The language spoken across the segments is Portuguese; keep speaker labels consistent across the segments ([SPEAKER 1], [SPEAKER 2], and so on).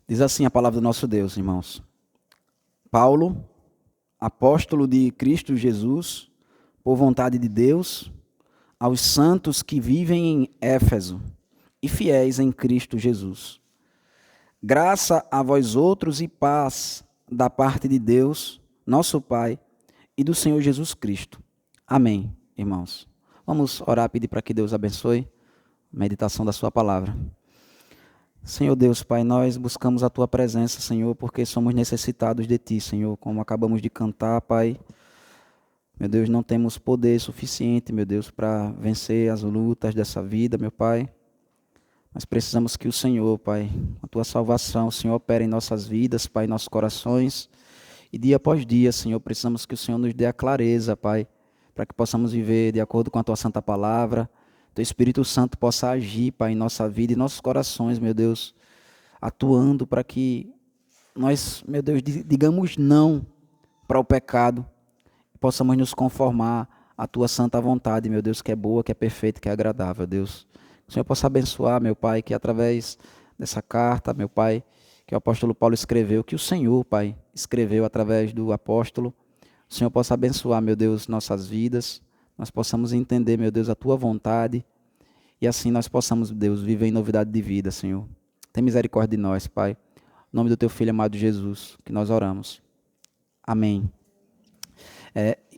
[SPEAKER 1] Diz assim a palavra do nosso Deus, irmãos. Paulo, apóstolo de Cristo Jesus, por vontade de Deus, aos santos que vivem em Éfeso e fiéis em Cristo Jesus. Graça a vós outros e paz da parte de Deus, nosso Pai, e do Senhor Jesus Cristo. Amém, irmãos. Vamos orar, pedir para que Deus abençoe a meditação da sua palavra. Senhor Deus, Pai, nós buscamos a Tua presença, Senhor, porque somos necessitados de Ti, Senhor, como acabamos de cantar, Pai. Meu Deus, não temos poder suficiente, meu Deus, para vencer as lutas dessa vida, meu Pai. Mas precisamos que o Senhor, Pai, a Tua salvação, o Senhor opere em nossas vidas, Pai, em nossos corações. E dia após dia, Senhor, precisamos que o Senhor nos dê a clareza, Pai, para que possamos viver de acordo com a Tua santa palavra. Teu Espírito Santo possa agir, Pai, em nossa vida e nossos corações, meu Deus, atuando para que nós, meu Deus, digamos não para o pecado e possamos nos conformar à Tua santa vontade, meu Deus, que é boa, que é perfeita, que é agradável, Deus. Que o Senhor possa abençoar, meu Pai, que através dessa carta, meu Pai, que o apóstolo Paulo escreveu, que o Senhor, Pai, escreveu através do apóstolo, o Senhor possa abençoar, meu Deus, nossas vidas, nós possamos entender, meu Deus, a Tua vontade e assim nós possamos, Deus, viver em novidade de vida, Senhor. Tem misericórdia de nós, Pai. Em nome do Teu Filho amado Jesus, que nós oramos. Amém.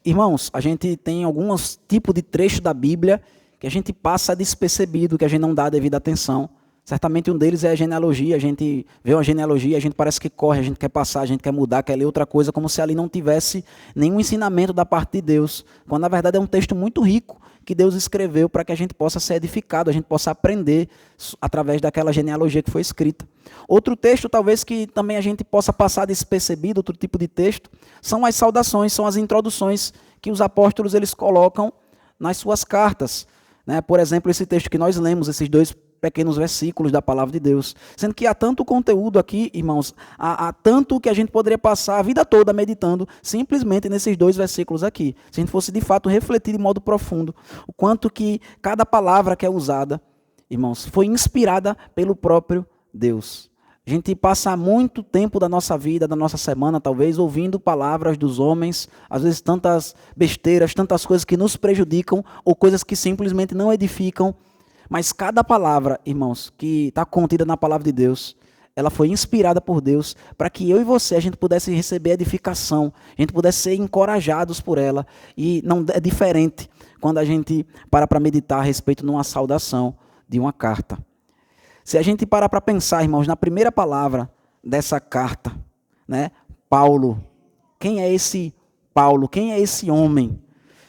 [SPEAKER 1] Irmãos, a gente tem alguns tipos de trecho da Bíblia que a gente passa despercebido, que a gente não dá a devida atenção. Certamente um deles é a genealogia. A gente vê uma genealogia, a gente parece que corre, a gente quer passar, a gente quer mudar, quer ler outra coisa, como se ali não tivesse nenhum ensinamento da parte de Deus. Quando na verdade é um texto muito rico que Deus escreveu para que a gente possa ser edificado, a gente possa aprender através daquela genealogia que foi escrita. Outro texto, talvez, que também a gente possa passar despercebido, outro tipo de texto, são as saudações, são as introduções que os apóstolos eles colocam nas suas cartas. Por exemplo, esse texto que nós lemos, esses dois pequenos versículos da palavra de Deus. Sendo que há tanto conteúdo aqui, irmãos, há tanto que a gente poderia passar a vida toda meditando simplesmente nesses dois versículos aqui. Se a gente fosse de fato refletir de modo profundo o quanto que cada palavra que é usada, irmãos, foi inspirada pelo próprio Deus. A gente passa muito tempo da nossa vida, da nossa semana, talvez, ouvindo palavras dos homens, às vezes tantas besteiras, tantas coisas que nos prejudicam ou coisas que simplesmente não edificam. Mas cada palavra, irmãos, que está contida na palavra de Deus, ela foi inspirada por Deus para que eu e você, a gente pudesse receber edificação, a gente pudesse ser encorajados por ela. E não é diferente quando a gente para meditar a respeito de uma saudação, de uma carta. Se a gente parar para pensar, irmãos, na primeira palavra dessa carta, Paulo, quem é esse Paulo? Quem é esse homem?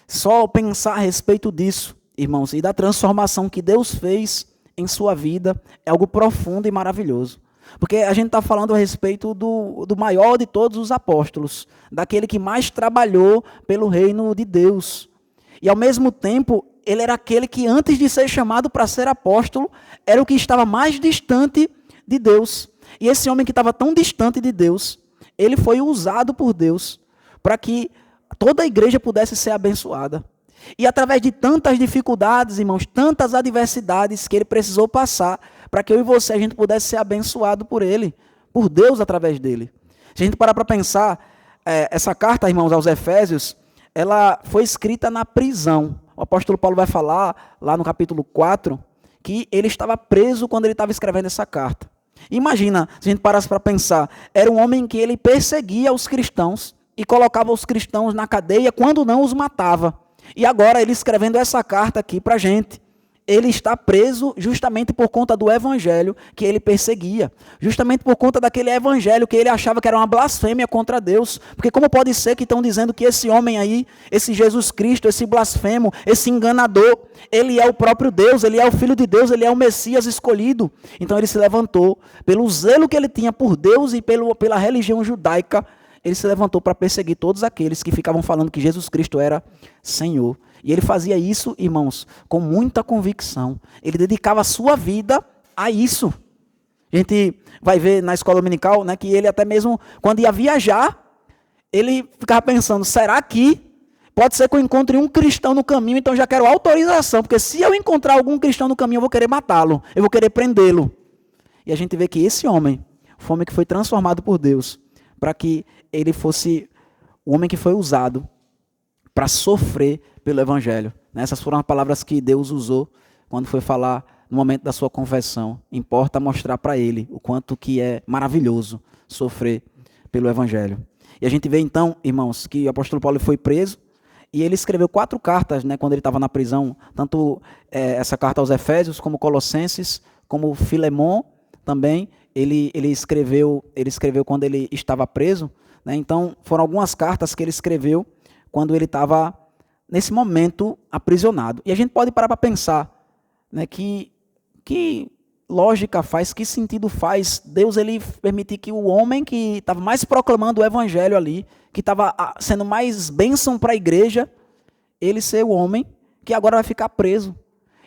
[SPEAKER 1] Só pensar a respeito disso, irmãos, e da transformação que Deus fez em sua vida, é algo profundo e maravilhoso. Porque a gente está falando a respeito do maior de todos os apóstolos, daquele que mais trabalhou pelo reino de Deus. E ao mesmo tempo, ele era aquele que antes de ser chamado para ser apóstolo, era o que estava mais distante de Deus. E esse homem que estava tão distante de Deus, ele foi usado por Deus para que toda a igreja pudesse ser abençoada. E através de tantas dificuldades, irmãos, tantas adversidades que ele precisou passar, para que eu e você, a gente pudesse ser abençoado por ele, por Deus através dele. Se a gente parar para pensar, essa carta, irmãos, aos Efésios, ela foi escrita na prisão. O apóstolo Paulo vai falar, lá no capítulo 4, que ele estava preso quando ele estava escrevendo essa carta. Imagina, se a gente parasse para pensar, era um homem que ele perseguia os cristãos e colocava os cristãos na cadeia quando não os matava. E agora ele escrevendo essa carta aqui para a gente. Ele está preso justamente por conta do evangelho que ele perseguia. Justamente por conta daquele evangelho que ele achava que era uma blasfêmia contra Deus. Porque como pode ser que estão dizendo que esse homem aí, esse Jesus Cristo, esse blasfemo, esse enganador, ele é o próprio Deus, ele é o Filho de Deus, ele é o Messias escolhido. Então ele se levantou, pelo zelo que ele tinha por Deus e pela religião judaica, ele se levantou para perseguir todos aqueles que ficavam falando que Jesus Cristo era Senhor. E ele fazia isso, irmãos, com muita convicção. Ele dedicava a sua vida a isso. A gente vai ver na escola dominical, que ele até mesmo, quando ia viajar, ele ficava pensando, será que pode ser que eu encontre um cristão no caminho, então já quero autorização, porque se eu encontrar algum cristão no caminho, eu vou querer matá-lo, eu vou querer prendê-lo. E a gente vê que esse homem, foi um homem que foi transformado por Deus, para que ele fosse o homem que foi usado para sofrer pelo Evangelho. Essas foram as palavras que Deus usou quando foi falar no momento da sua conversão. Importa mostrar para ele o quanto que é maravilhoso sofrer pelo Evangelho. E a gente vê então, irmãos, que o apóstolo Paulo foi preso e ele escreveu 4 cartas, né, quando ele estava na prisão, tanto essa carta aos Efésios, como Colossenses, como Filemon também, ele escreveu quando ele estava preso, né? Então foram algumas cartas que ele escreveu quando ele estava nesse momento aprisionado. E a gente pode parar para pensar, né, que lógica faz, que sentido faz Deus ele permitir que o homem que estava mais proclamando o evangelho ali, que estava sendo mais bênção para a igreja, ele ser o homem que agora vai ficar preso.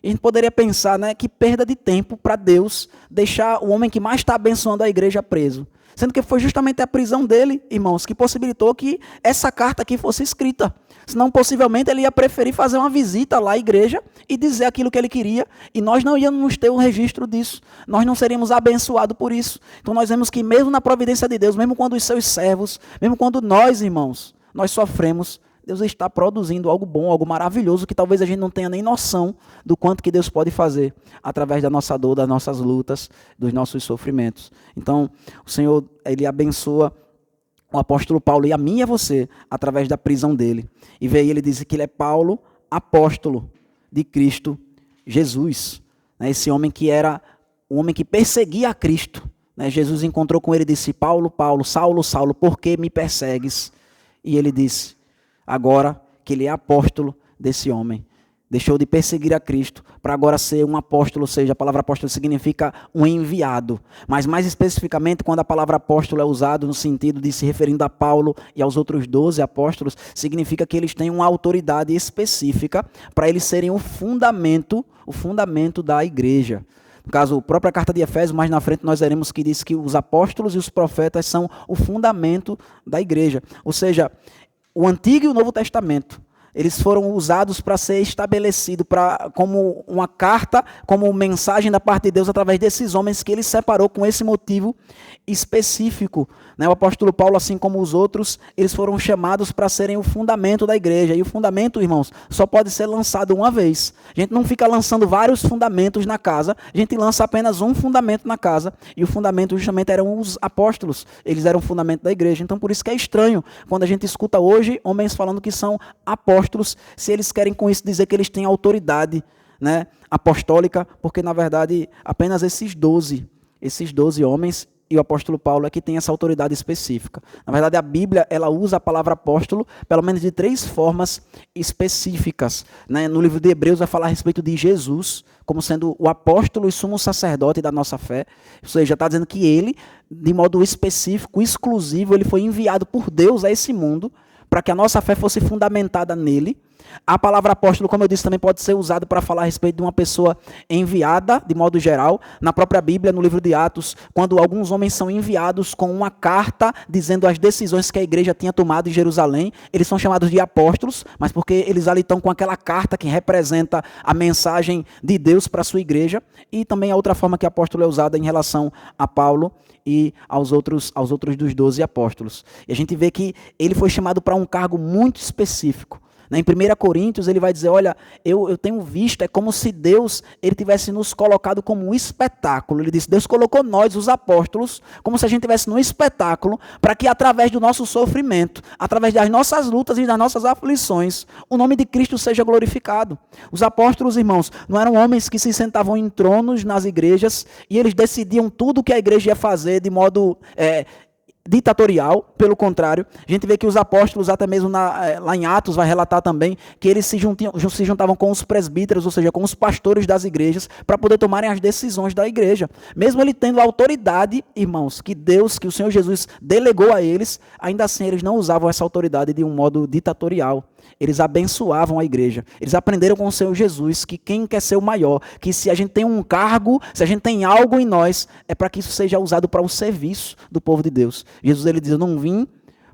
[SPEAKER 1] E a gente poderia pensar, né, que perda de tempo para Deus deixar o homem que mais está abençoando a igreja preso. Sendo que foi justamente a prisão dele, irmãos, que possibilitou que essa carta aqui fosse escrita. Senão, possivelmente, ele ia preferir fazer uma visita lá à igreja e dizer aquilo que ele queria, e nós não íamos ter um registro disso. Nós não seríamos abençoados por isso. Então, nós vemos que mesmo na providência de Deus, mesmo quando os seus servos, mesmo quando nós, irmãos, nós sofremos, Deus está produzindo algo bom, algo maravilhoso, que talvez a gente não tenha nem noção do quanto que Deus pode fazer através da nossa dor, das nossas lutas, dos nossos sofrimentos. Então, o Senhor, ele abençoa o apóstolo Paulo e a mim e a você, através da prisão dele. E veio ele diz que ele é Paulo, apóstolo de Cristo Jesus. Esse homem que era um homem que perseguia a Cristo. Jesus encontrou com ele e disse, Paulo, Paulo, Saulo, Saulo, por que me persegues? E ele disse, agora que ele é apóstolo desse homem. Deixou de perseguir a Cristo para agora ser um apóstolo, ou seja, a palavra apóstolo significa um enviado. Mas mais especificamente, quando a palavra apóstolo é usada no sentido de se referindo a Paulo e aos outros 12 apóstolos, significa que eles têm uma autoridade específica para eles serem o fundamento da igreja. No caso, a própria carta de Efésios, mais na frente nós veremos que diz que os apóstolos e os profetas são o fundamento da igreja. Ou seja, o Antigo e o Novo Testamento, eles foram usados para ser estabelecido como uma carta, como mensagem da parte de Deus através desses homens que ele separou com esse motivo específico. O apóstolo Paulo, assim como os outros, eles foram chamados para serem o fundamento da igreja. E o fundamento, irmãos, só pode ser lançado uma vez. A gente não fica lançando vários fundamentos na casa, a gente lança apenas um fundamento na casa. E o fundamento justamente eram os apóstolos, eles eram o fundamento da igreja. Então por isso que é estranho quando a gente escuta hoje homens falando que são apóstolos, se eles querem com isso dizer que eles têm autoridade, apostólica, porque na verdade apenas esses 12 homens e o apóstolo Paulo é que tem essa autoridade específica. Na verdade, a Bíblia ela usa a palavra apóstolo pelo menos de 3 formas específicas. No livro de Hebreus vai falar a respeito de Jesus como sendo o apóstolo e sumo sacerdote da nossa fé. Ou seja, está dizendo que ele, de modo específico, exclusivo, ele foi enviado por Deus a esse mundo para que a nossa fé fosse fundamentada nele. A palavra apóstolo, como eu disse, também pode ser usada para falar a respeito de uma pessoa enviada, de modo geral. Na própria Bíblia, no livro de Atos, quando alguns homens são enviados com uma carta dizendo as decisões que a igreja tinha tomado em Jerusalém, eles são chamados de apóstolos, mas porque eles ali estão com aquela carta que representa a mensagem de Deus para a sua igreja. E também a outra forma que apóstolo é usada em relação a Paulo e aos outros dos 12 apóstolos. E a gente vê que ele foi chamado para um cargo muito específico. Em 1 Coríntios ele vai dizer, olha, eu tenho visto, é como se Deus ele tivesse nos colocado como um espetáculo. Ele disse, Deus colocou nós, os apóstolos, como se a gente estivesse num espetáculo, para que através do nosso sofrimento, através das nossas lutas e das nossas aflições, o nome de Cristo seja glorificado. Os apóstolos, irmãos, não eram homens que se sentavam em tronos nas igrejas e eles decidiam tudo o que a igreja ia fazer de modo ditatorial. Pelo contrário, a gente vê que os apóstolos, até mesmo lá em Atos, vai relatar também que eles se juntavam com os presbíteros, ou seja, com os pastores das igrejas, para poder tomarem as decisões da igreja. Mesmo ele tendo a autoridade, irmãos, que o Senhor Jesus delegou a eles, ainda assim eles não usavam essa autoridade de um modo ditatorial. Eles abençoavam a igreja. Eles aprenderam com o Senhor Jesus que quem quer ser o maior, que se a gente tem um cargo, se a gente tem algo em nós, é para que isso seja usado para o serviço do povo de Deus. Jesus ele diz, eu não vim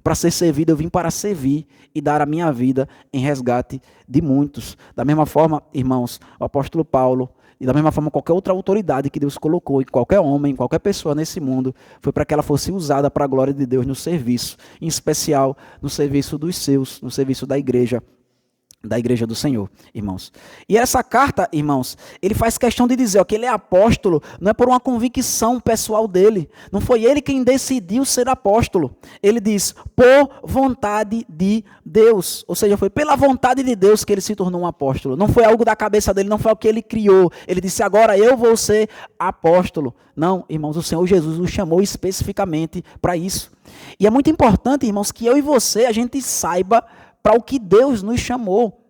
[SPEAKER 1] para ser servido, eu vim para servir e dar a minha vida em resgate de muitos. Da mesma forma, irmãos, o apóstolo Paulo, E da mesma forma, qualquer outra autoridade que Deus colocou em qualquer homem, em qualquer pessoa nesse mundo, foi para que ela fosse usada para a glória de Deus no serviço, em especial no serviço dos seus, no serviço da igreja do Senhor, irmãos. E essa carta, irmãos, ele faz questão de dizer que ele é apóstolo, não é por uma convicção pessoal dele, não foi ele quem decidiu ser apóstolo. Ele diz, por vontade de Deus, ou seja, foi pela vontade de Deus que ele se tornou um apóstolo. Não foi algo da cabeça dele, não foi o que ele criou. Ele disse, agora eu vou ser apóstolo. Não, irmãos, o Senhor Jesus o chamou especificamente para isso. E é muito importante, irmãos, que eu e você, a gente saiba para o que Deus nos chamou.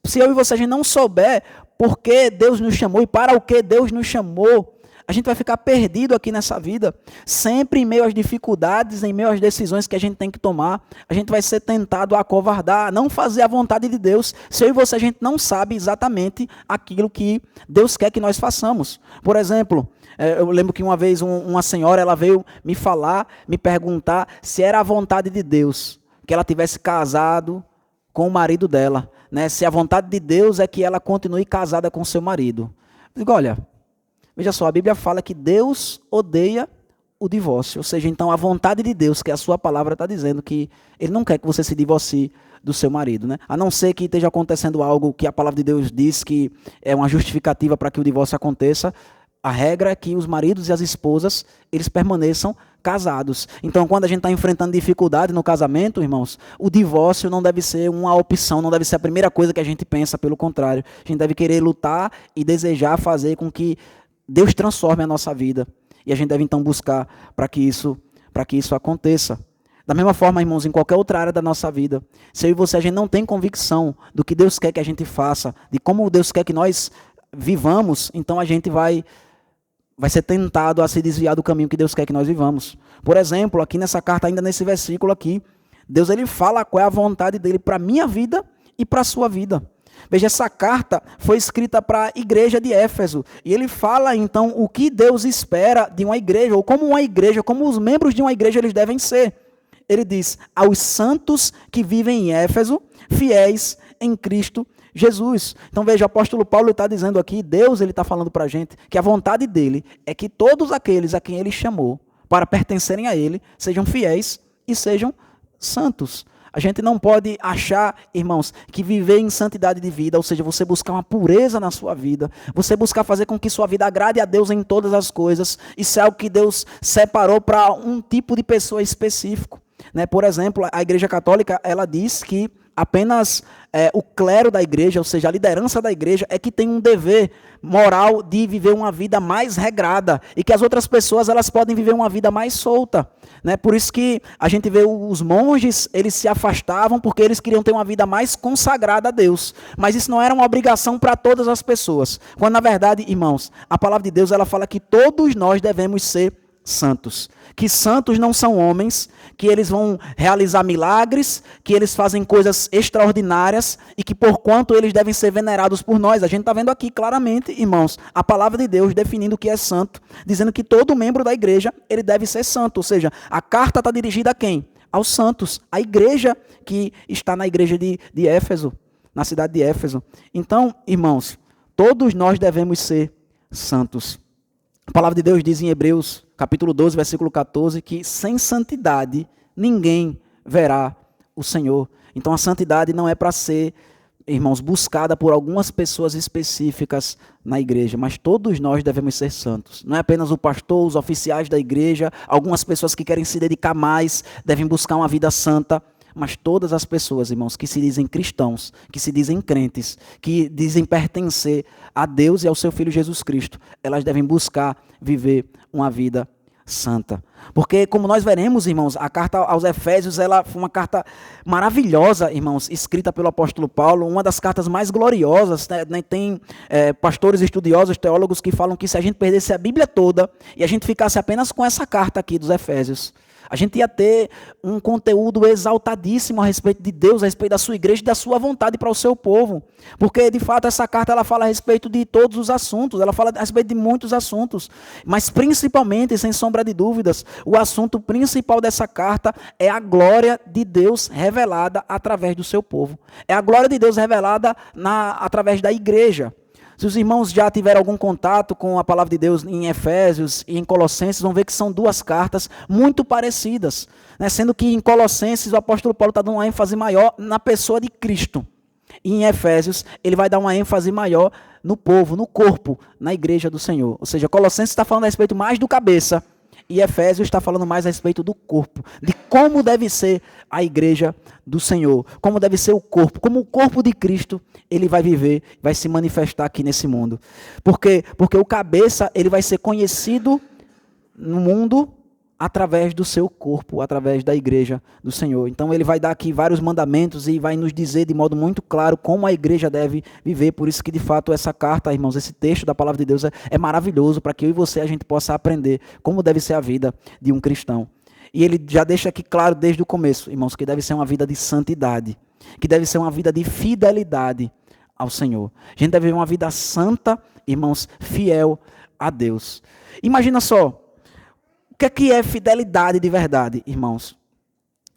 [SPEAKER 1] Se eu e você a gente não souber por que Deus nos chamou e para o que Deus nos chamou, a gente vai ficar perdido aqui nessa vida. Sempre em meio às dificuldades, em meio às decisões que a gente tem que tomar, a gente vai ser tentado a acovardar, a não fazer a vontade de Deus. Se eu e você a gente não sabe exatamente aquilo que Deus quer que nós façamos. Por exemplo, eu lembro que uma vez uma senhora ela veio me falar, me perguntar se era a vontade de Deus que ela tivesse casado com o marido dela, né? Se a vontade de Deus é que ela continue casada com seu marido. Eu digo, olha, veja só, a Bíblia fala que Deus odeia o divórcio, ou seja, então a vontade de Deus, que a sua palavra está dizendo que Ele não quer que você se divorcie do seu marido, né? A não ser que esteja acontecendo algo que a palavra de Deus diz que é uma justificativa para que o divórcio aconteça. A regra é que os maridos e as esposas, eles permaneçam casados. Então, quando a gente está enfrentando dificuldade no casamento, irmãos, o divórcio não deve ser uma opção, não deve ser a primeira coisa que a gente pensa, pelo contrário. A gente deve querer lutar e desejar fazer com que Deus transforme a nossa vida. E a gente deve, então, buscar para que isso aconteça. Da mesma forma, irmãos, em qualquer outra área da nossa vida, se eu e você a gente não tem convicção do que Deus quer que a gente faça, de como Deus quer que nós vivamos, então a gente vai ser tentado a se desviar do caminho que Deus quer que nós vivamos. Por exemplo, aqui nessa carta, ainda nesse versículo aqui, Deus ele fala qual é a vontade dele para a minha vida e para a sua vida. Veja, essa carta foi escrita para a igreja de Éfeso. E ele fala, então, o que Deus espera de uma igreja, ou como os membros de uma igreja eles devem ser. Ele diz, aos santos que vivem em Éfeso, fiéis em Cristo Jesus. Então veja, o apóstolo Paulo está dizendo aqui, Deus ele está falando para a gente que a vontade dele é que todos aqueles a quem ele chamou para pertencerem a ele sejam fiéis e sejam santos. A gente não pode achar, irmãos, que viver em santidade de vida, ou seja, você buscar uma pureza na sua vida, você buscar fazer com que sua vida agrade a Deus em todas as coisas, isso é algo que Deus separou para um tipo de pessoa específico. Né? Por exemplo, a Igreja Católica, ela diz que apenas o clero da igreja, ou seja, a liderança da igreja, é que tem um dever moral de viver uma vida mais regrada e que as outras pessoas elas podem viver uma vida mais solta. Né? Por isso que a gente vê os monges, eles se afastavam porque eles queriam ter uma vida mais consagrada a Deus. Mas isso não era uma obrigação para todas as pessoas. Quando, na verdade, irmãos, a palavra de Deus ela fala que todos nós devemos ser santos. Que santos não são homens, que eles vão realizar milagres, que eles fazem coisas extraordinárias e que porquanto eles devem ser venerados por nós. A gente está vendo aqui claramente, irmãos, a palavra de Deus definindo o que é santo, dizendo que todo membro da igreja ele deve ser santo. Ou seja, a carta está dirigida a quem? Aos santos, a igreja que está na igreja de Éfeso, na cidade de Éfeso. Então, irmãos, todos nós devemos ser santos. A palavra de Deus diz em Hebreus, capítulo 12, versículo 14, que sem santidade ninguém verá o Senhor. Então a santidade não é para ser, irmãos, buscada por algumas pessoas específicas na igreja, mas todos nós devemos ser santos. Não é apenas o pastor, os oficiais da igreja, algumas pessoas que querem se dedicar mais, devem buscar uma vida santa, mas todas as pessoas, irmãos, que se dizem cristãos, que se dizem crentes, que dizem pertencer a Deus e ao seu Filho Jesus Cristo, elas devem buscar viver uma vida santa. Porque, como nós veremos, irmãos, a carta aos Efésios, ela foi uma carta maravilhosa, irmãos, escrita pelo apóstolo Paulo, uma das cartas mais gloriosas, né? Tem pastores estudiosos, teólogos que falam que se a gente perdesse a Bíblia toda e a gente ficasse apenas com essa carta aqui dos Efésios, a gente ia ter um conteúdo exaltadíssimo a respeito de Deus, a respeito da sua igreja e da sua vontade para o seu povo. Porque, de fato, essa carta ela fala a respeito de todos os assuntos, ela fala a respeito de muitos assuntos. Mas, principalmente, sem sombra de dúvidas, o assunto principal dessa carta é a glória de Deus revelada através do seu povo. É a glória de Deus revelada através da igreja. Se os irmãos já tiveram algum contato com a palavra de Deus em Efésios e em Colossenses, vão ver que são duas cartas muito parecidas, né? Sendo que em Colossenses o apóstolo Paulo está dando uma ênfase maior na pessoa de Cristo. E em Efésios ele vai dar uma ênfase maior no povo, no corpo, na igreja do Senhor. Ou seja, Colossenses está falando a respeito mais do cabeça, e Efésios está falando mais a respeito do corpo, de como deve ser a igreja do Senhor, como deve ser o corpo, como o corpo de Cristo ele vai viver, vai se manifestar aqui nesse mundo. Por quê? Porque o cabeça ele vai ser conhecido no mundo através do seu corpo, através da igreja do Senhor. Então ele vai dar aqui vários mandamentos e vai nos dizer de modo muito claro como a igreja deve viver. Por isso que de fato essa carta, irmãos, esse texto da palavra de Deus é maravilhoso para que eu e você a gente possa aprender como deve ser a vida de um cristão. E ele já deixa aqui claro desde o começo, irmãos, que deve ser uma vida de santidade, que deve ser uma vida de fidelidade ao Senhor. A gente deve viver uma vida santa, irmãos, fiel a Deus. Imagina só, o que é fidelidade de verdade, irmãos?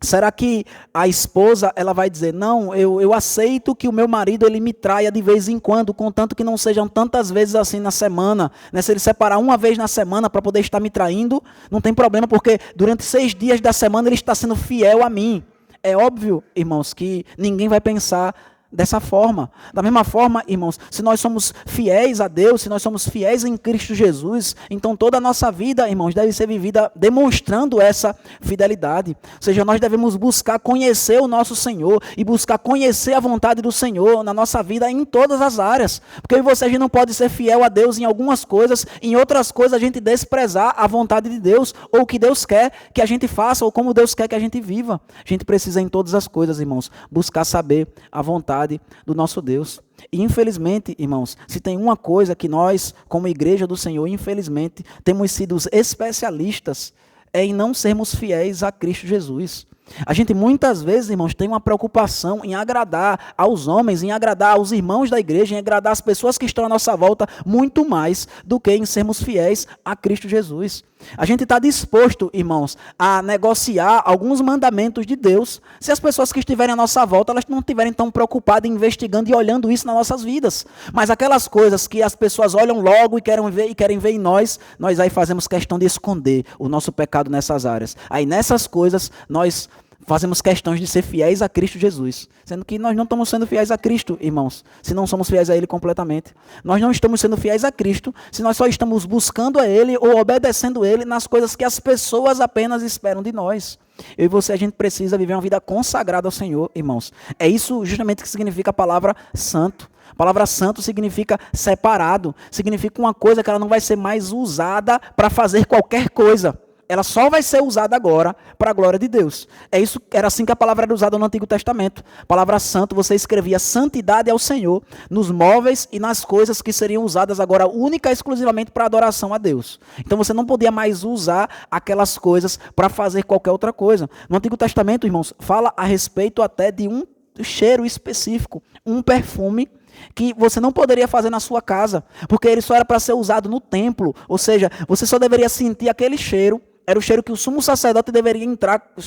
[SPEAKER 1] Será que a esposa ela vai dizer, não, eu aceito que o meu marido ele me traia de vez em quando, contanto que não sejam tantas vezes assim na semana, né? Se ele separar uma vez na semana para poder estar me traindo, não tem problema, porque durante 6 dias da semana ele está sendo fiel a mim. É óbvio, irmãos, que ninguém vai pensar dessa forma. Da mesma forma, irmãos, se nós somos fiéis a Deus, se nós somos fiéis em Cristo Jesus, então toda a nossa vida, irmãos, deve ser vivida demonstrando essa fidelidade. Ou seja, nós devemos buscar conhecer o nosso Senhor e buscar conhecer a vontade do Senhor na nossa vida em todas as áreas. Porque eu e você, a gente não pode ser fiel a Deus em algumas coisas, em outras coisas a gente desprezar a vontade de Deus, ou o que Deus quer que a gente faça, ou como Deus quer que a gente viva. A gente precisa em todas as coisas, irmãos, buscar saber a vontade do nosso Deus. E infelizmente, irmãos, se tem uma coisa que nós, como igreja do Senhor, infelizmente, temos sido especialistas, é em não sermos fiéis a Cristo Jesus. A gente muitas vezes, irmãos, tem uma preocupação em agradar aos homens, em agradar aos irmãos da igreja, em agradar as pessoas que estão à nossa volta, muito mais do que em sermos fiéis a Cristo Jesus. A gente está disposto, irmãos, a negociar alguns mandamentos de Deus, se as pessoas que estiverem à nossa volta, elas não estiverem tão preocupadas, investigando e olhando isso nas nossas vidas. Mas aquelas coisas que as pessoas olham logo e querem ver em nós aí fazemos questão de esconder o nosso pecado nessas áreas. Aí nessas coisas, nós fazemos questões de ser fiéis a Cristo Jesus, sendo que nós não estamos sendo fiéis a Cristo, irmãos, se não somos fiéis a Ele completamente. Nós não estamos sendo fiéis a Cristo se nós só estamos buscando a Ele ou obedecendo a Ele nas coisas que as pessoas apenas esperam de nós. Eu e você, a gente precisa viver uma vida consagrada ao Senhor, irmãos. É isso justamente que significa a palavra santo. A palavra santo significa separado, significa uma coisa que ela não vai ser mais usada para fazer qualquer coisa. Ela só vai ser usada agora para a glória de Deus. Era assim que a palavra era usada no Antigo Testamento. A palavra santo, você escrevia santidade ao Senhor nos móveis e nas coisas que seriam usadas agora única e exclusivamente para adoração a Deus. Então você não podia mais usar aquelas coisas para fazer qualquer outra coisa. No Antigo Testamento, irmãos, fala a respeito até de um cheiro específico, um perfume que você não poderia fazer na sua casa, porque ele só era para ser usado no templo. Ou seja, você só deveria sentir aquele cheiro. Era o cheiro que o sumo sacerdote deveria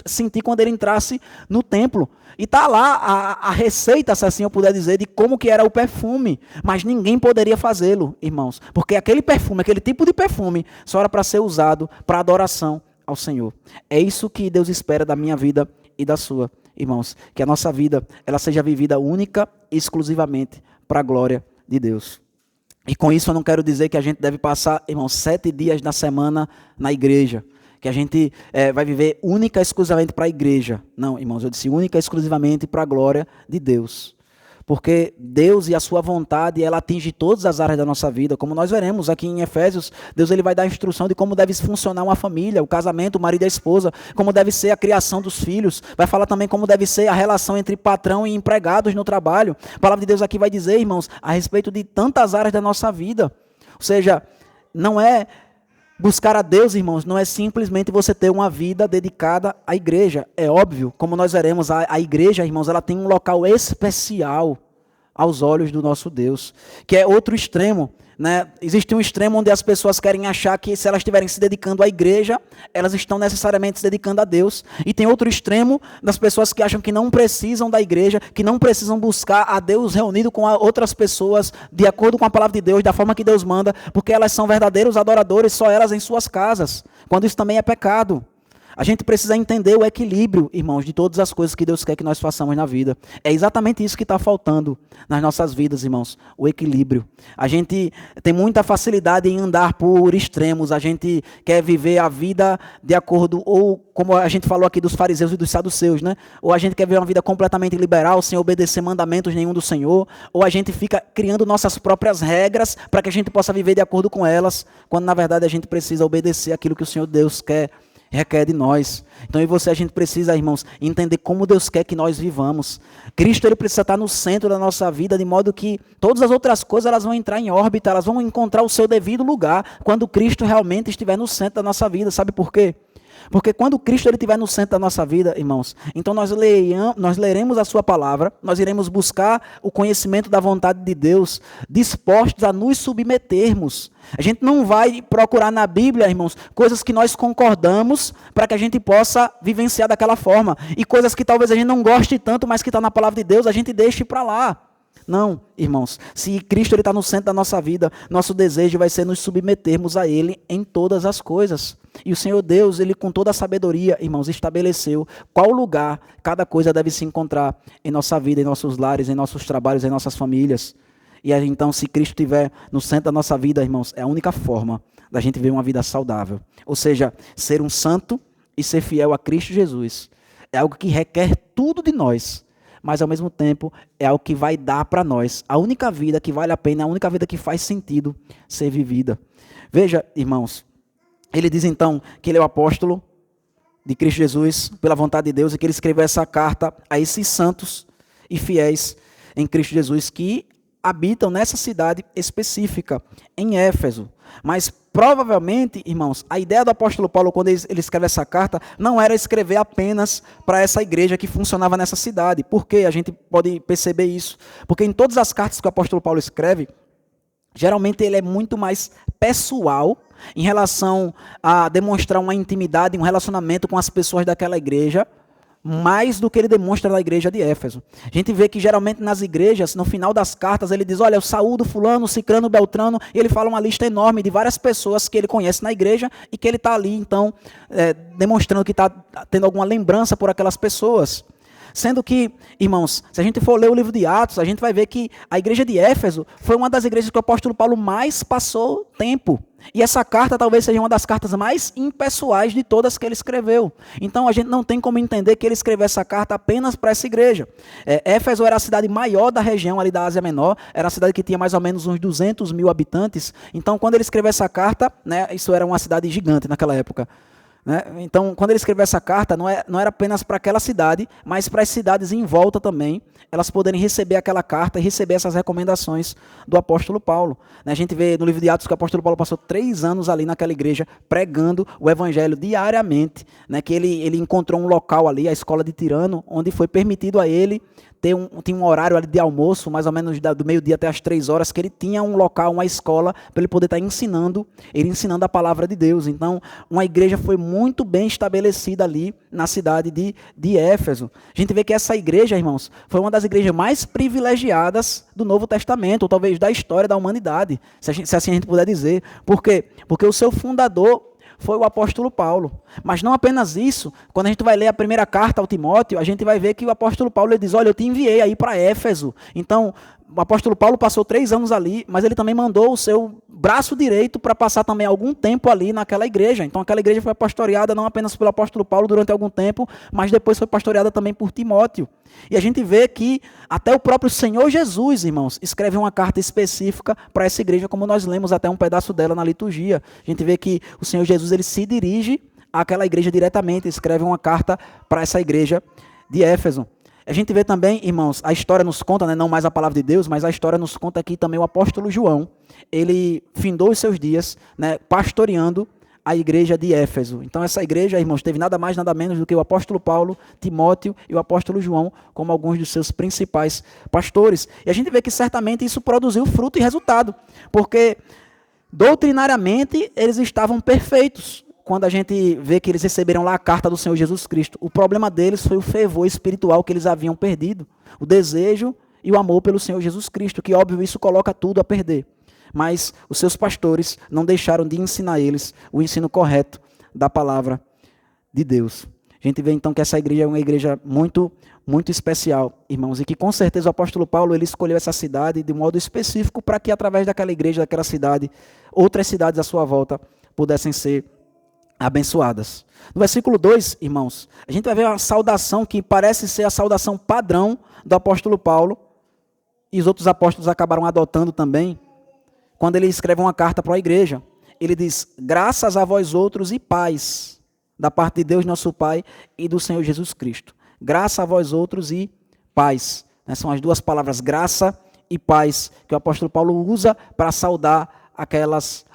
[SPEAKER 1] sentir quando ele entrasse no templo. E está lá a receita, se assim eu puder dizer, de como que era o perfume. Mas ninguém poderia fazê-lo, irmãos. Porque aquele perfume, aquele tipo de perfume, só era para ser usado para adoração ao Senhor. É isso que Deus espera da minha vida e da sua, irmãos. Que a nossa vida ela seja vivida única e exclusivamente para a glória de Deus. E com isso eu não quero dizer que a gente deve passar, irmãos, 7 dias na semana na igreja. Que a gente vai viver única e exclusivamente para a igreja. Não, irmãos, eu disse única e exclusivamente para a glória de Deus. Porque Deus e a sua vontade, ela atinge todas as áreas da nossa vida. Como nós veremos aqui em Efésios, Deus ele vai dar a instrução de como deve funcionar uma família, o casamento, o marido e a esposa, como deve ser a criação dos filhos. Vai falar também como deve ser a relação entre patrão e empregados no trabalho. A palavra de Deus aqui vai dizer, irmãos, a respeito de tantas áreas da nossa vida. Ou seja, não é... Buscar a Deus, irmãos, não é simplesmente você ter uma vida dedicada à igreja. É óbvio, como nós veremos, a igreja, irmãos, ela tem um local especial aos olhos do nosso Deus, que é outro extremo, né? Existe um extremo onde as pessoas querem achar que se elas estiverem se dedicando à igreja, elas estão necessariamente se dedicando a Deus. E tem outro extremo das pessoas que acham que não precisam da igreja, que não precisam buscar a Deus reunido com outras pessoas, de acordo com a palavra de Deus, da forma que Deus manda, porque elas são verdadeiros adoradores, só elas em suas casas, quando isso também é pecado. A gente precisa entender o equilíbrio, irmãos, de todas as coisas que Deus quer que nós façamos na vida. É exatamente isso que está faltando nas nossas vidas, irmãos, o equilíbrio. A gente tem muita facilidade em andar por extremos, a gente quer viver a vida de acordo, ou como a gente falou aqui dos fariseus e dos saduceus, né? Ou a gente quer viver uma vida completamente liberal, sem obedecer mandamentos nenhum do Senhor, ou a gente fica criando nossas próprias regras para que a gente possa viver de acordo com elas, quando na verdade a gente precisa obedecer aquilo que o Senhor Deus requer de nós. Então, eu e você, a gente precisa, irmãos, entender como Deus quer que nós vivamos. Cristo, ele precisa estar no centro da nossa vida, de modo que todas as outras coisas, elas vão entrar em órbita, elas vão encontrar o seu devido lugar, quando Cristo realmente estiver no centro da nossa vida. Sabe por quê? Porque quando Cristo ele estiver no centro da nossa vida, irmãos, então nós leremos a sua palavra, nós iremos buscar o conhecimento da vontade de Deus, dispostos a nos submetermos. A gente não vai procurar na Bíblia, irmãos, coisas que nós concordamos para que a gente possa vivenciar daquela forma. E coisas que talvez a gente não goste tanto, mas que está na palavra de Deus, a gente deixe para lá. Não, irmãos, se Cristo está no centro da nossa vida, nosso desejo vai ser nos submetermos a Ele em todas as coisas. E o Senhor Deus, Ele com toda a sabedoria, irmãos, estabeleceu qual lugar cada coisa deve se encontrar em nossa vida, em nossos lares, em nossos trabalhos, em nossas famílias. E aí, então, se Cristo estiver no centro da nossa vida, irmãos, é a única forma da gente viver uma vida saudável. Ou seja, ser um santo e ser fiel a Cristo Jesus é algo que requer tudo de nós, mas ao mesmo tempo é algo que vai dar para nós a única vida que vale a pena, a única vida que faz sentido ser vivida. Veja, irmãos, ele diz então que ele é o apóstolo de Cristo Jesus, pela vontade de Deus, e que ele escreveu essa carta a esses santos e fiéis em Cristo Jesus que habitam nessa cidade específica, em Éfeso. Mas provavelmente, irmãos, a ideia do apóstolo Paulo, quando ele escreve essa carta, não era escrever apenas para essa igreja que funcionava nessa cidade. Por quê? A gente pode perceber isso. Porque em todas as cartas que o apóstolo Paulo escreve, geralmente ele é muito mais pessoal em relação a demonstrar uma intimidade, um relacionamento com as pessoas daquela igreja, mais do que ele demonstra na igreja de Éfeso. A gente vê que geralmente nas igrejas, no final das cartas, ele diz, olha, eu saúdo fulano, cicrano, beltrano, e ele fala uma lista enorme de várias pessoas que ele conhece na igreja e que ele está ali, então, demonstrando que está tendo alguma lembrança por aquelas pessoas. Sendo que, irmãos, se a gente for ler o livro de Atos, a gente vai ver que a igreja de Éfeso foi uma das igrejas que o apóstolo Paulo mais passou tempo. E essa carta talvez seja uma das cartas mais impessoais de todas que ele escreveu. Então a gente não tem como entender que ele escreveu essa carta apenas para essa igreja. Éfeso era a cidade maior da região ali da Ásia Menor, era a cidade que tinha mais ou menos uns 200 mil habitantes. Então quando ele escreveu essa carta, né, isso era uma cidade gigante naquela época. Então, quando ele escreveu essa carta, não era apenas para aquela cidade, mas para as cidades em volta também, elas poderem receber aquela carta e receber essas recomendações do apóstolo Paulo. A gente vê no livro de Atos que o apóstolo Paulo passou 3 anos ali naquela igreja, pregando o evangelho diariamente, que ele encontrou um local ali, a escola de Tirano, onde foi permitido a ele tinha um horário ali de almoço, mais ou menos do meio-dia até as 3 horas, que ele tinha um local, uma escola, para ele poder estar ensinando a palavra de Deus. Então, uma igreja foi muito bem estabelecida ali na cidade de Éfeso. A gente vê que essa igreja, irmãos, foi uma das igrejas mais privilegiadas do Novo Testamento, ou talvez da história da humanidade, se assim a gente puder dizer. Por quê? Porque o seu fundador foi o apóstolo Paulo. Mas não apenas isso, quando a gente vai ler a primeira carta ao Timóteo, a gente vai ver que o apóstolo Paulo ele diz, olha, eu te enviei aí para Éfeso. Então, o apóstolo Paulo passou 3 anos ali, mas ele também mandou o seu braço direito para passar também algum tempo ali naquela igreja. Então, aquela igreja foi pastoreada não apenas pelo apóstolo Paulo durante algum tempo, mas depois foi pastoreada também por Timóteo. E a gente vê que até o próprio Senhor Jesus, irmãos, escreve uma carta específica para essa igreja, como nós lemos até um pedaço dela na liturgia. A gente vê que o Senhor Jesus ele se dirige àquela igreja diretamente, escreve uma carta para essa igreja de Éfeso. A gente vê também, irmãos, a história nos conta, não mais a palavra de Deus, mas a história nos conta aqui também o apóstolo João. Ele findou os seus dias, pastoreando a igreja de Éfeso. Então essa igreja, irmãos, teve nada mais, nada menos do que o apóstolo Paulo, Timóteo e o apóstolo João como alguns dos seus principais pastores. E a gente vê que certamente isso produziu fruto e resultado, porque doutrinariamente eles estavam perfeitos. Quando a gente vê que eles receberam lá a carta do Senhor Jesus Cristo, o problema deles foi o fervor espiritual que eles haviam perdido, o desejo e o amor pelo Senhor Jesus Cristo, que óbvio isso coloca tudo a perder. Mas os seus pastores não deixaram de ensinar eles o ensino correto da palavra de Deus. A gente vê então que essa igreja é uma igreja muito, muito especial, irmãos, e que com certeza o apóstolo Paulo ele escolheu essa cidade de modo específico para que através daquela igreja, daquela cidade, outras cidades à sua volta pudessem ser abençoadas. No versículo 2, irmãos, a gente vai ver uma saudação que parece ser a saudação padrão do apóstolo Paulo, e os outros apóstolos acabaram adotando também, quando ele escreve uma carta para a igreja. Ele diz, graças a vós outros e paz, da parte de Deus nosso Pai e do Senhor Jesus Cristo. Graça a vós outros e paz. São as duas palavras, graça e paz, que o apóstolo Paulo usa para saudar aquelas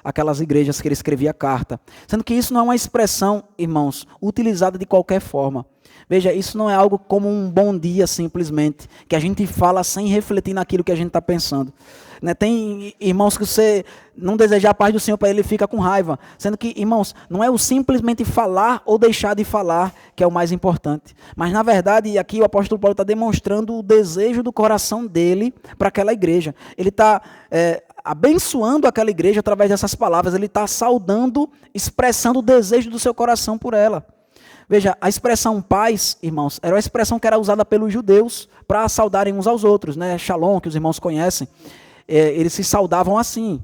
[SPEAKER 1] igrejas que ele escrevia a carta. Sendo que isso não é uma expressão, irmãos, utilizada de qualquer forma. Veja, isso não é algo como um bom dia simplesmente, que a gente fala sem refletir naquilo que a gente está pensando. Tem irmãos que você não desejar a paz do Senhor para ele fica com raiva. Sendo que, irmãos, não é o simplesmente falar ou deixar de falar que é o mais importante. Mas, na verdade, aqui o apóstolo Paulo está demonstrando o desejo do coração dele para aquela igreja. Ele está abençoando aquela igreja através dessas palavras. Ele está saudando, expressando o desejo do seu coração por ela. Veja, a expressão paz, irmãos, era uma expressão que era usada pelos judeus para saudarem uns aos outros, né? Shalom, que os irmãos conhecem. Eles se saudavam assim.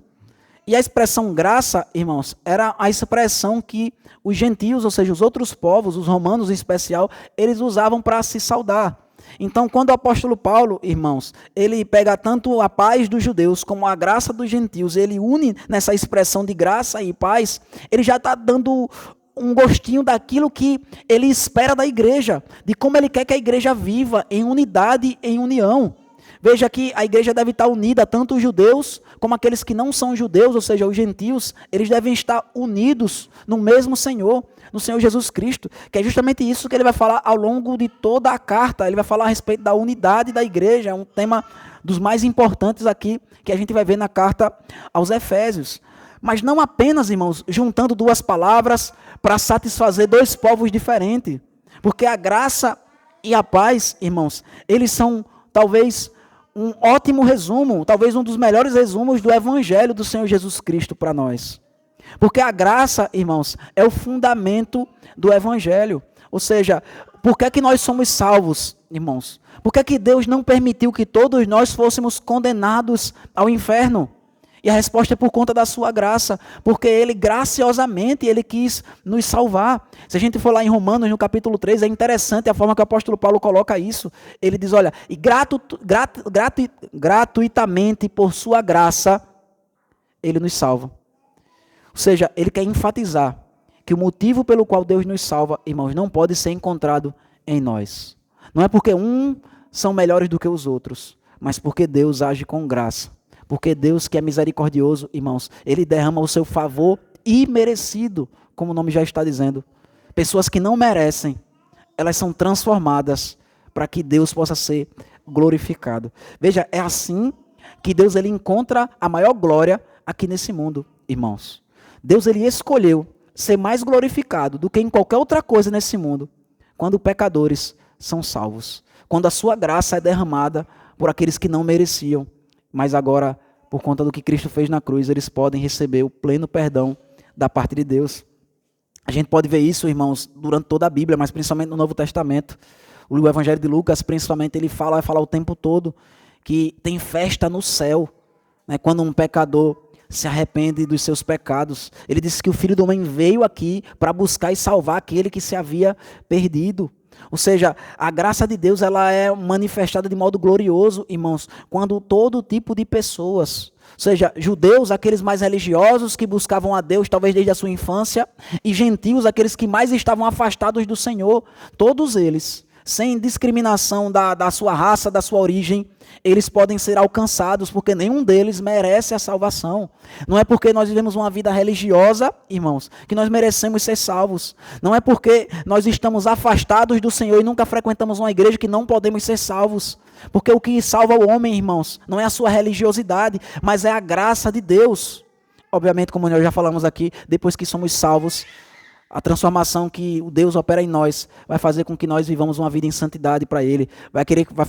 [SPEAKER 1] E a expressão graça, irmãos, era a expressão que os gentios, ou seja, os outros povos, os romanos em especial, eles usavam para se saudar. Então, quando o apóstolo Paulo, irmãos, ele pega tanto a paz dos judeus como a graça dos gentios, ele une nessa expressão de graça e paz, ele já está dando um gostinho daquilo que ele espera da igreja, de como ele quer que a igreja viva em unidade, em união. Veja que a igreja deve estar unida, tanto os judeus como aqueles que não são judeus, ou seja, os gentios, eles devem estar unidos no mesmo Senhor, no Senhor Jesus Cristo, que é justamente isso que ele vai falar ao longo de toda a carta. Ele vai falar a respeito da unidade da igreja, é um tema dos mais importantes aqui, que a gente vai ver na carta aos Efésios. Mas não apenas, irmãos, juntando duas palavras para satisfazer dois povos diferentes, porque a graça e a paz, irmãos, eles são talvez um ótimo resumo, talvez um dos melhores resumos do evangelho do Senhor Jesus Cristo para nós. Porque a graça, irmãos, é o fundamento do evangelho. Ou seja, por que é que nós somos salvos, irmãos? Por que é que Deus não permitiu que todos nós fôssemos condenados ao inferno? E a resposta é por conta da sua graça, porque Ele graciosamente Ele quis nos salvar. Se a gente for lá em Romanos, no capítulo 3, é interessante a forma que o apóstolo Paulo coloca isso. Ele diz, olha, e gratuitamente por sua graça, Ele nos salva. Ou seja, Ele quer enfatizar que o motivo pelo qual Deus nos salva, irmãos, não pode ser encontrado em nós. Não é porque uns são melhores do que os outros, mas porque Deus age com graça. Porque Deus, que é misericordioso, irmãos, Ele derrama o seu favor imerecido, como o nome já está dizendo. Pessoas que não merecem, elas são transformadas para que Deus possa ser glorificado. Veja, é assim que Deus ele encontra a maior glória aqui nesse mundo, irmãos. Deus ele escolheu ser mais glorificado do que em qualquer outra coisa nesse mundo, quando pecadores são salvos. Quando a sua graça é derramada por aqueles que não mereciam. Mas agora, por conta do que Cristo fez na cruz, eles podem receber o pleno perdão da parte de Deus. A gente pode ver isso, irmãos, durante toda a Bíblia, mas principalmente no Novo Testamento. O Evangelho de Lucas, principalmente, ele vai falar o tempo todo que tem festa no céu, né, quando um pecador se arrepende dos seus pecados. Ele disse que o Filho do Homem veio aqui para buscar e salvar aquele que se havia perdido. Ou seja, a graça de Deus ela é manifestada de modo glorioso, irmãos, quando todo tipo de pessoas, ou seja, judeus, aqueles mais religiosos que buscavam a Deus talvez desde a sua infância, e gentios, aqueles que mais estavam afastados do Senhor, todos eles sem discriminação da sua raça, da sua origem, eles podem ser alcançados, porque nenhum deles merece a salvação. Não é porque nós vivemos uma vida religiosa, irmãos, que nós merecemos ser salvos. Não é porque nós estamos afastados do Senhor e nunca frequentamos uma igreja que não podemos ser salvos. Porque o que salva o homem, irmãos, não é a sua religiosidade, mas é a graça de Deus. Obviamente, como nós já falamos aqui, depois que somos salvos, a transformação que o Deus opera em nós vai fazer com que nós vivamos uma vida em santidade para Ele.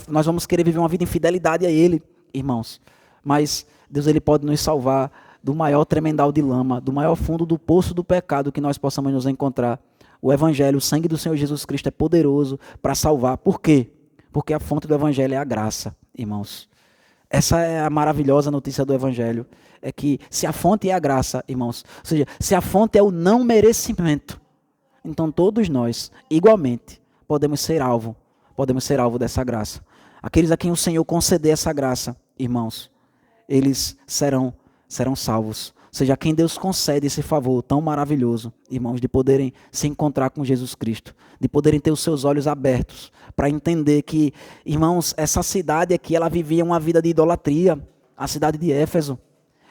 [SPEAKER 1] Nós vamos querer viver uma vida em fidelidade a Ele, irmãos. Mas Deus ele pode nos salvar do maior tremendal de lama, do maior fundo do poço do pecado que nós possamos nos encontrar. O Evangelho, o sangue do Senhor Jesus Cristo é poderoso para salvar. Por quê? Porque a fonte do Evangelho é a graça, irmãos. Essa é a maravilhosa notícia do Evangelho. É que se a fonte é a graça, irmãos, ou seja, se a fonte é o não merecimento, então todos nós, igualmente, podemos ser alvo dessa graça. Aqueles a quem o Senhor conceder essa graça, irmãos, eles serão salvos. Ou seja, a quem Deus concede esse favor tão maravilhoso, irmãos, de poderem se encontrar com Jesus Cristo, de poderem ter os seus olhos abertos para entender que, irmãos, essa cidade aqui, ela vivia uma vida de idolatria, a cidade de Éfeso.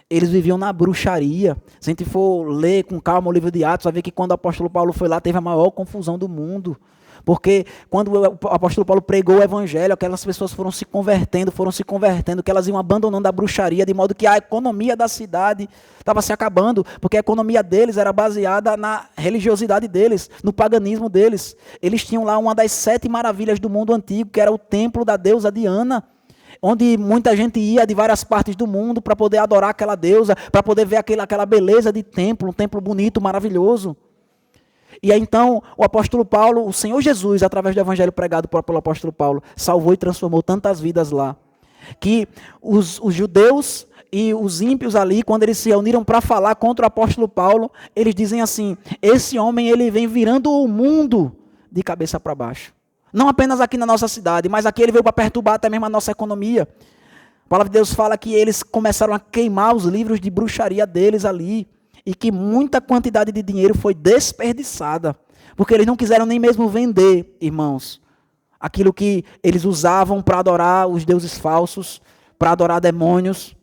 [SPEAKER 1] Eles viviam na bruxaria. Se a gente for ler com calma o livro de Atos, vai ver que quando o apóstolo Paulo foi lá, teve a maior confusão do mundo. Porque quando o apóstolo Paulo pregou o evangelho, aquelas pessoas foram se convertendo, que elas iam abandonando a bruxaria, de modo que a economia da cidade estava se acabando, porque a economia deles era baseada na religiosidade deles, no paganismo deles. Eles tinham lá uma das 7 maravilhas do mundo antigo, que era o templo da deusa Diana, onde muita gente ia de várias partes do mundo para poder adorar aquela deusa, para poder ver aquela beleza de templo, um templo bonito, maravilhoso. E aí então o apóstolo Paulo, o Senhor Jesus, através do evangelho pregado pelo apóstolo Paulo, salvou e transformou tantas vidas lá, que os judeus e os ímpios ali, quando eles se reuniram para falar contra o apóstolo Paulo, eles dizem assim: esse homem ele vem virando o mundo de cabeça para baixo. Não apenas aqui na nossa cidade, mas aqui ele veio para perturbar até mesmo a nossa economia. A palavra de Deus fala que eles começaram a queimar os livros de bruxaria deles ali, e que muita quantidade de dinheiro foi desperdiçada, porque eles não quiseram nem mesmo vender, irmãos, aquilo que eles usavam para adorar os deuses falsos, para adorar demônios.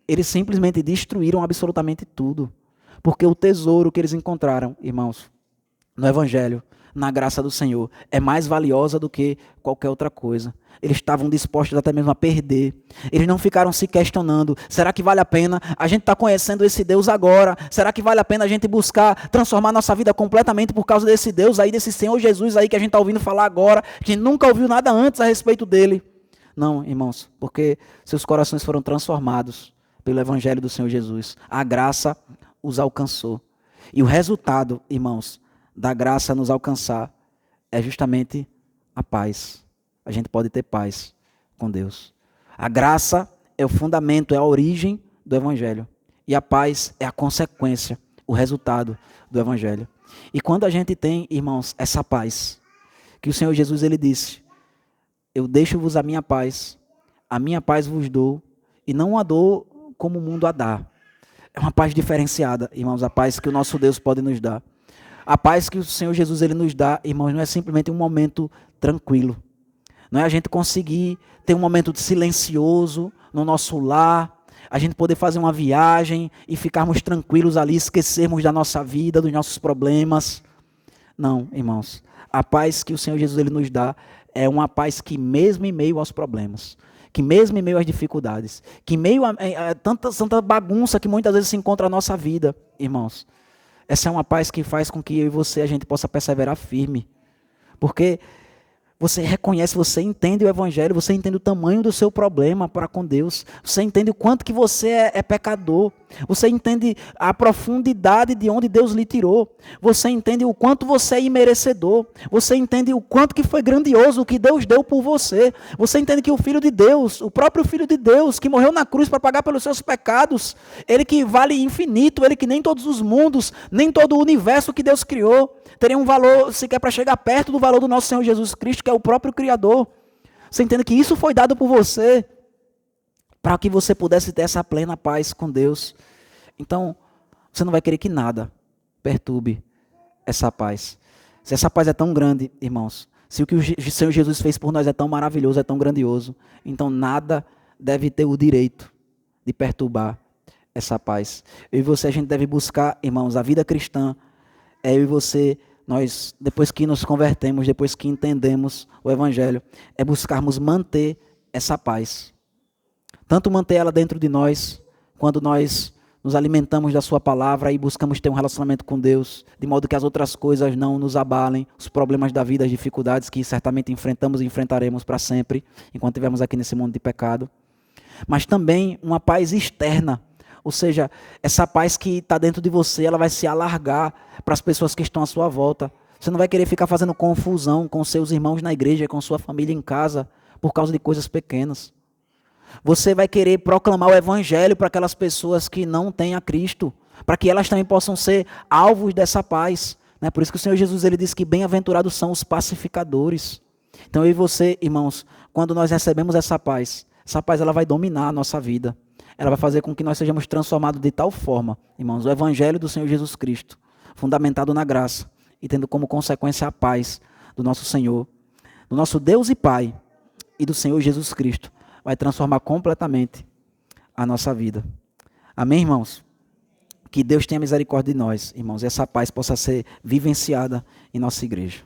[SPEAKER 1] Eles simplesmente destruíram absolutamente tudo, porque o tesouro que eles encontraram, irmãos, no Evangelho, na graça do Senhor, é mais valiosa do que qualquer outra coisa. Eles estavam dispostos até mesmo a perder. Eles não ficaram se questionando: será que vale a pena a gente estar conhecendo esse Deus agora? Será que vale a pena a gente buscar transformar nossa vida completamente por causa desse Deus aí, desse Senhor Jesus aí que a gente está ouvindo falar agora, que a gente nunca ouviu nada antes a respeito dele? Não, irmãos, porque seus corações foram transformados pelo Evangelho do Senhor Jesus. A graça os alcançou. E o resultado, irmãos, da graça nos alcançar é justamente a paz. A gente pode ter paz com Deus. A graça é o fundamento, é a origem do Evangelho. E a paz é a consequência, o resultado do Evangelho. E quando a gente tem, irmãos, essa paz, que o Senhor Jesus ele disse: eu deixo-vos a minha paz vos dou, e não a dou como o mundo a dá. É uma paz diferenciada, irmãos, a paz que o nosso Deus pode nos dar. A paz que o Senhor Jesus ele nos dá, irmãos, não é simplesmente um momento tranquilo. Não é a gente conseguir ter um momento silencioso no nosso lar, a gente poder fazer uma viagem e ficarmos tranquilos ali, esquecermos da nossa vida, dos nossos problemas. Não, irmãos. A paz que o Senhor Jesus ele nos dá é uma paz que mesmo em meio aos problemas, que mesmo em meio às dificuldades, que em meio a tanta bagunça que muitas vezes se encontra na nossa vida, irmãos, essa é uma paz que faz com que eu e você, a gente possa perseverar firme. Porque você reconhece, você entende o Evangelho, você entende o tamanho do seu problema para com Deus. Você entende o quanto que você é pecador. Você entende a profundidade de onde Deus lhe tirou. Você entende o quanto você é imerecedor. Você entende o quanto que foi grandioso o que Deus deu por você. Você entende que o Filho de Deus, o próprio Filho de Deus, que morreu na cruz para pagar pelos seus pecados, ele que vale infinito, ele que nem todos os mundos, nem todo o universo que Deus criou, teria um valor sequer para chegar perto do valor do nosso Senhor Jesus Cristo, que é o próprio Criador. Você entende que isso foi dado por você, para que você pudesse ter essa plena paz com Deus. Então, você não vai querer que nada perturbe essa paz. Se essa paz é tão grande, irmãos, Se o que o Senhor Jesus fez por nós é tão maravilhoso, é tão grandioso, então nada deve ter o direito de perturbar essa paz. Eu e você, a gente deve buscar, irmãos, a vida cristã. Eu e você, nós, depois que nos convertemos, depois que entendemos o Evangelho, é buscarmos manter essa paz. Tanto manter ela dentro de nós, quando nós nos alimentamos da sua palavra e buscamos ter um relacionamento com Deus, de modo que as outras coisas não nos abalem, os problemas da vida, as dificuldades que certamente enfrentamos e enfrentaremos para sempre, enquanto estivermos aqui nesse mundo de pecado. Mas também uma paz externa, ou seja, essa paz que está dentro de você, ela vai se alargar para as pessoas que estão à sua volta. Você não vai querer ficar fazendo confusão com seus irmãos na igreja, com sua família em casa, por causa de coisas pequenas. Você vai querer proclamar o evangelho para aquelas pessoas que não têm a Cristo, para que elas também possam ser alvos dessa paz. Né? Por isso que o Senhor Jesus ele diz que bem-aventurados são os pacificadores. Então eu e você, irmãos, quando nós recebemos essa paz ela vai dominar a nossa vida. Ela vai fazer com que nós sejamos transformados de tal forma, irmãos, o evangelho do Senhor Jesus Cristo, fundamentado na graça e tendo como consequência a paz do nosso Senhor, do nosso Deus e Pai e do Senhor Jesus Cristo, vai transformar completamente a nossa vida. Amém, irmãos? Que Deus tenha misericórdia de nós, irmãos, e essa paz possa ser vivenciada em nossa igreja.